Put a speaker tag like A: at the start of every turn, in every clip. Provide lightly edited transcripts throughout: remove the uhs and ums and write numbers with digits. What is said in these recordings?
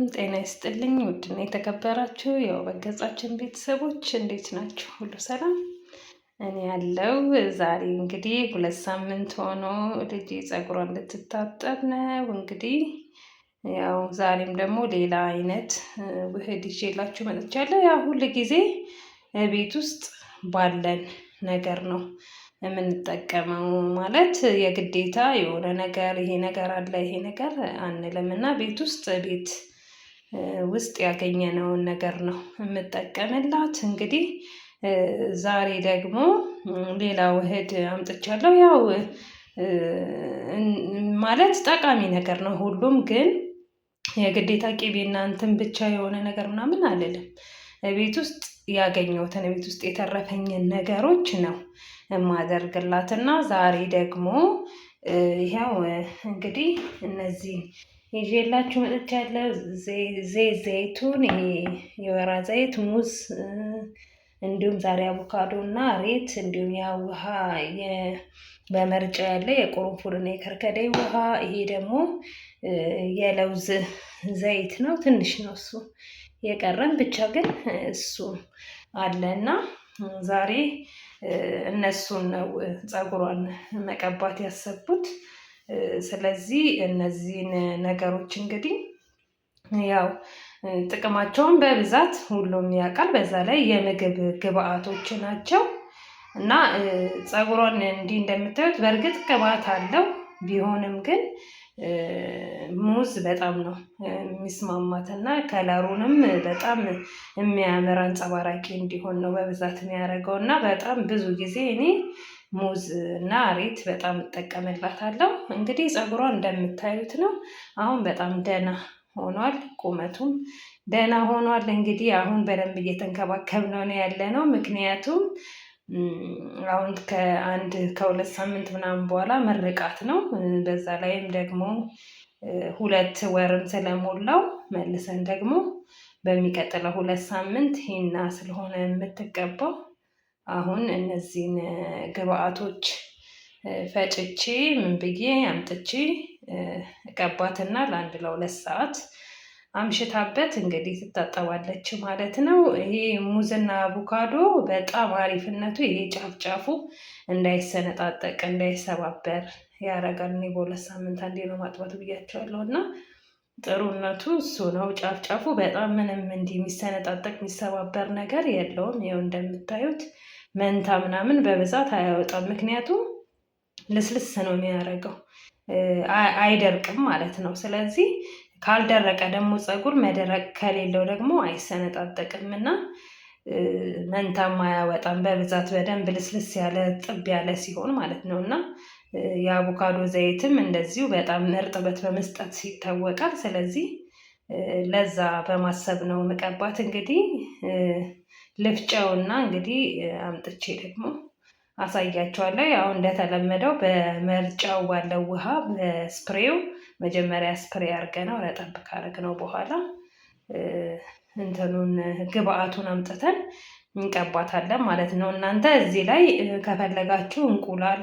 A: ጤና ይስጥልኝ ውድና የተከበራችሁ የውበት ቤተሰቦች እንዴት ናችሁ? ሁሉ ሰላም? እኔ ያለው ዛሬ እንግዲህ 2 ሳምንት ሆኖ ልጄ ፀጉሯን ልትታጠብ ነው። እንግዲህ ያው ዛሬም ደግሞ ሌላ አይነት ውህድ ይዤላችሁ መጥቻለሁ። ያው ሁል ጊዜ ቤት ውስጥ ባለን ነገር ነው የምንጠቀመው። ማለት የግዴታ የሆነ ነገር ይሄ ነገር አለ ይሄ ነገር አንልም እና ቤት ውስጥ ያገኘነውን ነገር ነው የምጠቀምላት። እንግዲህ ዛሬ ደግሞ ሌላ ውህድ አምጥቻለሁ። ያው ማለት ጠቃሚ ነገር ነው ሁሉም፣ ግን የግዴታ ቅቤና እንትን ብቻ የሆነ ነገር ምናምን አልልም። ቤት ውስጥ ያገኘሁትን ቤት ውስጥ የተረፈኝን ነገሮች ነው የማደርግላትና ዛሬ ደግሞ ይኸው እንግዲህ እነዚህ ይዤላችሁ መጥቻለሁ። ዘይቱን፣ ይሄ የወይራ ዘይት፣ ሙዝ፣ እንዲሁም ዛሬ አቮካዶ እና ሬት፣ እንዲሁም ያ ውሃ በመርጫ ያለ የቁርንፉድና የከርከዴ ውሃ፣ ይሄ ደግሞ የለውዝ ዘይት ነው። ትንሽ ነው እሱ የቀረን፣ ብቻ ግን እሱ አለና ዛሬ እነሱን ነው ፀጉሯን መቀባት ያሰብኩት። ስለዚህ እነዚህን ነገሮች እንግዲህ ያው ጥቅማቸውን በብዛት ሁሉም ያውቃል። በዛ ላይ የምግብ ግብአቶች ናቸው እና ፀጉሯን እንዲህ እንደምታዩት በእርግጥ ቅባት አለው። ቢሆንም ግን ሙዝ በጣም ነው የሚስማማት እና ከለሩንም በጣም የሚያምር አንጸባራቂ እንዲሆን ነው በብዛት የሚያደርገው እና በጣም ብዙ ጊዜ እኔ ሙዝ እና ሬት በጣም እጠቀምላታለሁ። እንግዲህ ፀጉሯ እንደምታዩት ነው። አሁን በጣም ደህና ሆኗል፣ ቁመቱም ደህና ሆኗል። እንግዲህ አሁን በደንብ እየተንከባከብነው ነው ያለነው። ምክንያቱም አሁን ከ2 ሳምንት ምናምን በኋላ ምርቃት ነው። በዛ ላይም ደግሞ 2 ወርም ስለሞላው መልሰን ደግሞ በሚቀጥለው 2 ሳምንት ሂና ስለሆነ የምትቀባው አሁን እነዚህን ግብአቶች ፈጭቼ ምን ብዬ አምጥቼ ቀባትና ለ2 ሰዓት አምሽታበት እንግዲህ ትታጠባለች ማለት ነው። ይሄ ሙዝና አቮካዶ በጣም አሪፍነቱ ይሄ ጫፍጫፉ እንዳይሰነጣጠቅ እንዳይሰባበር ያደርጋል። እኔ በ2 ሳምንት አንዴ ነው ማጥባት ብያቸዋለሁ እና ጥሩነቱ እሱ ነው። ጫፍጫፉ በጣም ምንም እንዲህ የሚሰነጣጠቅ የሚሰባበር ነገር የለውም። ይኸው እንደምታዩት መንታ ምናምን በብዛት አያወጣም። ምክንያቱም ልስልስ ነው የሚያደርገው፣ አይደርቅም ማለት ነው። ስለዚህ ካልደረቀ ደግሞ ፀጉር መደረቅ ከሌለው ደግሞ አይሰነጣጠቅም እና መንታም አያወጣም። በብዛት በደንብ ልስልስ ያለ ጥብ ያለ ሲሆን ማለት ነው። እና የአቮካዶ ዘይትም እንደዚሁ በጣም እርጥበት በመስጠት ይታወቃል። ስለዚህ ለዛ በማሰብ ነው መቀባት። እንግዲህ ልፍጨውና እንግዲህ አምጥቼ ደግሞ አሳያቸዋለሁ። ያው እንደተለመደው በመርጫው ባለው ውሃ በስፕሬው መጀመሪያ ስፕሬይ አድርገነው ረጠብ ካደረግነው በኋላ እንትኑን ግብአቱን አምጥተን እንቀባታለን ማለት ነው። እናንተ እዚህ ላይ ከፈለጋችሁ እንቁላል፣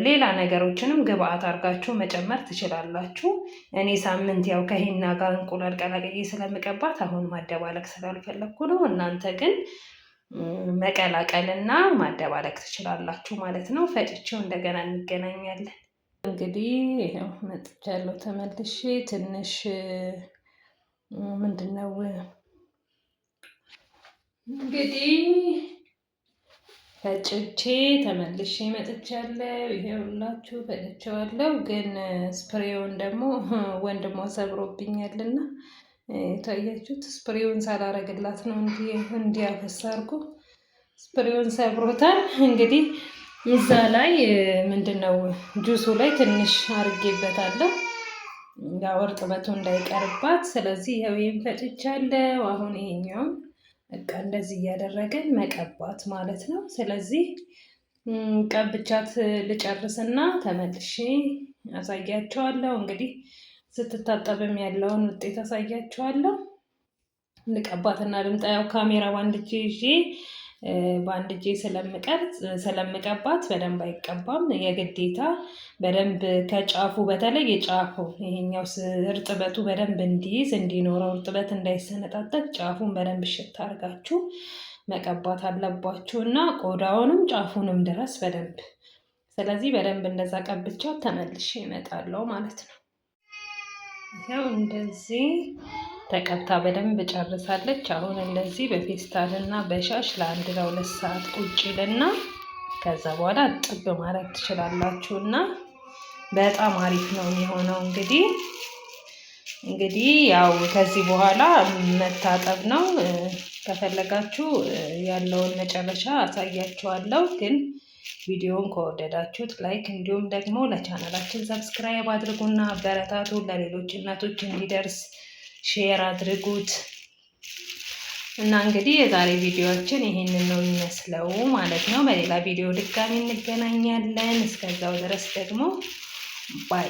A: ሌላ ነገሮችንም ግብአት አድርጋችሁ መጨመር ትችላላችሁ። እኔ ሳምንት ያው ከሂና ጋር እንቁላል ቀላቅዬ ስለምቀባት አሁን ማደባለቅ ስላልፈለግኩ ነው። እናንተ ግን መቀላቀልና ማደባለቅ ትችላላችሁ ማለት ነው። ፈጭቼው እንደገና እንገናኛለን። እንግዲህ ይኸው መጥቻለሁ ተመልሼ። ትንሽ ምንድነው እንግዲህ ፈጭቼ ተመልሼ መጥቻለሁ። ይሄውላችሁ ፈጭቼዋለሁ፣ ግን ስፕሬውን ደግሞ ወንድሟ ሰብሮብኛልና ታያችሁት። ስፕሬውን ሳላረግላት ነው እንዲያፈስ አድርጎ ስፕሬውን ሰብሮታል። እንግዲህ እዛ ላይ ምንድነው ጁሱ ላይ ትንሽ አርጌበታለሁ ያው እርጥበቱ እንዳይቀርባት። ስለዚህ ይኸው ይሄን ፈጭቻለሁ። አሁን ይሄኛውን በቃ እንደዚህ እያደረገን መቀባት ማለት ነው። ስለዚህ ቀብቻት ልጨርስና ተመልሼ አሳያቸዋለሁ። እንግዲህ ስትታጠብም ያለውን ውጤት አሳያቸዋለሁ። ልቀባትና ልምጣ። ያው ካሜራ ባንድ ይዤ በአንድ እጄ ስለምቀባት በደንብ አይቀባም። የግዴታ በደንብ ከጫፉ በተለይ የጫፉ ይሄኛው እርጥበቱ በደንብ እንዲኖረው እርጥበት እንዳይሰነጣጠቅ ጫፉን በደንብ እሽት አድርጋችሁ መቀባት አለባችሁ እና ቆዳውንም ጫፉንም ድረስ በደንብ። ስለዚህ በደንብ እንደዛ ቀብቻው ተመልሼ እመጣለሁ ማለት ነው። ያው እንደዚህ ተቀብታ በደንብ ጨርሳለች። አሁን እንደዚህ በፌስታል እና በሻሽ ለ1 ለ2 ሰዓት ቁጭ ይልና ከዛ በኋላ ጥብ ማድረግ ትችላላችሁ እና በጣም አሪፍ ነው የሚሆነው። እንግዲህ ያው ከዚህ በኋላ መታጠብ ነው። ከፈለጋችሁ ያለውን መጨረሻ አሳያችኋለሁ። ግን ቪዲዮውን ከወደዳችሁት ላይክ እንዲሁም ደግሞ ለቻናላችን ሰብስክራይብ አድርጉና አበረታቱ። ለሌሎች እናቶች እንዲደርስ ሼር አድርጉት እና እንግዲህ የዛሬ ቪዲዮአችን ይሄንን ነው የሚመስለው ማለት ነው። በሌላ ቪዲዮ ድጋሚ እንገናኛለን። እስከዛው ድረስ ደግሞ ባይ